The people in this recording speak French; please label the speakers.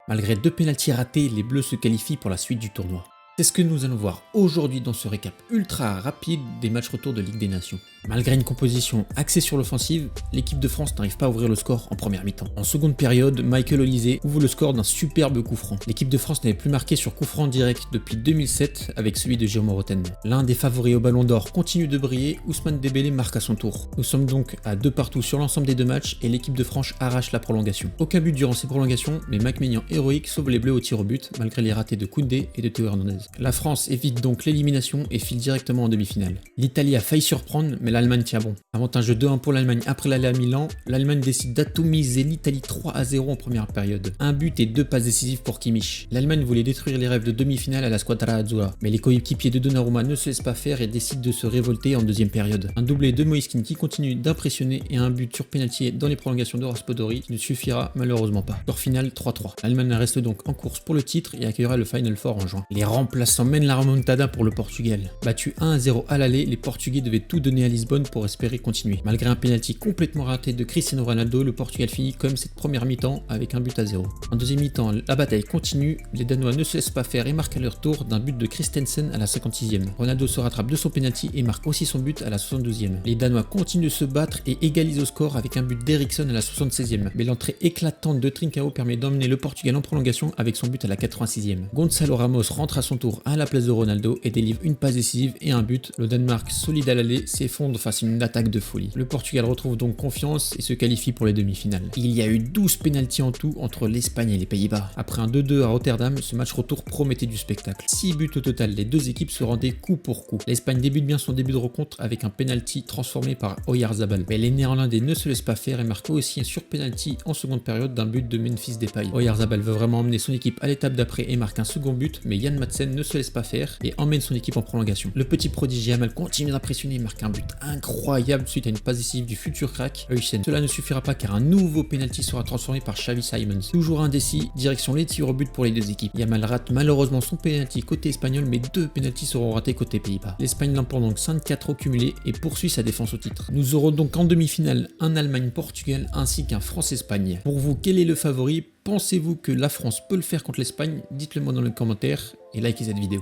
Speaker 1: Malgré 2 pénaltys ratés, les Bleus se qualifient pour la suite du tournoi. C'est ce que nous allons voir aujourd'hui dans ce récap ultra rapide des matchs retour de Ligue des Nations. Malgré une composition axée sur l'offensive, l'équipe de France n'arrive pas à ouvrir le score en première mi-temps. En seconde période, Michael Olise ouvre le score d'un superbe coup franc. L'équipe de France n'avait plus marqué sur coup franc direct depuis 2007 avec celui de Jérôme Rotten. L'un des favoris au Ballon d'Or continue de briller, Ousmane Dembélé marque à son tour. Nous sommes donc à 2 partout sur l'ensemble des 2 matchs et l'équipe de France arrache la prolongation. Aucun but durant ces prolongations, mais Mac Maignan héroïque sauve les Bleus au tir au but malgré les ratés de Koundé et de Théo Hernandez. La France évite donc l'élimination et file directement en demi-finale. L'Italie a failli surprendre, mais l'Allemagne tient bon. Avantage de 2-1 pour l'Allemagne après l'aller à Milan, l'Allemagne décide d'atomiser l'Italie 3-0 en première période. Un but et 2 passes décisives pour Kimmich. L'Allemagne voulait détruire les rêves de demi-finale à la Squadra Azzurra, mais les coéquipiers de Donnarumma ne se laissent pas faire et décident de se révolter en deuxième période. Un doublé de Moïse Kean qui continue d'impressionner et un but sur pénalty dans les prolongations de Raspadori qui ne suffira malheureusement pas. Score final 3-3. L'Allemagne reste donc en course pour le titre et accueillera le Final Four en juin. Les remplaçants mènent la remontada pour le Portugal. Battu 1-0 à l'aller, les Portugais devaient tout donner à Lisbonne pour espérer continuer. Malgré un penalty complètement raté de Cristiano Ronaldo, le Portugal finit comme cette première mi-temps avec un but à 0. En deuxième mi-temps, la bataille continue, les Danois ne se laissent pas faire et marquent à leur tour d'un but de Christensen à la 56e. Ronaldo se rattrape de son penalty et marque aussi son but à la 72e. Les Danois continuent de se battre et égalisent au score avec un but d'Eriksson à la 76e. Mais l'entrée éclatante de Trincao permet d'emmener le Portugal en prolongation avec son but à la 86e. Gonçalo Ramos rentre à son tour à la place de Ronaldo et délivre une passe décisive et un but. Le Danemark, solide à l'aller, s'effondre face à une attaque de folie. Le Portugal retrouve donc confiance et se qualifie pour les demi-finales. Il y a eu 12 pénaltys en tout entre l'Espagne et les Pays-Bas. Après un 2-2 à Rotterdam, ce match retour promettait du spectacle. 6 buts au total, les deux équipes se rendaient coup pour coup. L'Espagne débute bien son début de rencontre avec un pénalty transformé par Oyarzabal. Mais les Néerlandais ne se laissent pas faire et marquent aussi un sur-pénalty en seconde période d'un but de Memphis Depay. Oyarzabal veut vraiment emmener son équipe à l'étape d'après et marque un second but, mais Jan Madsen ne se laisse pas faire et emmène son équipe en prolongation. Le petit prodige Yamal continue d'impressionner et marque un but incroyable suite à une passe décisive du futur crack Huysen. Cela ne suffira pas car un nouveau penalty sera transformé par Xavi Simons. Toujours indécis, direction les tirs au but pour les deux équipes. Yamal rate malheureusement son penalty côté espagnol, mais 2 penaltys seront ratés côté Pays-Bas. L'Espagne l'emporte donc 5-4 au cumulé et poursuit sa défense au titre. Nous aurons donc en demi-finale un Allemagne-Portugal ainsi qu'un France-Espagne. Pour vous, quel est le favori? Pensez-vous que la France peut le faire contre l'Espagne? Dites-le moi dans les commentaires et likez cette vidéo.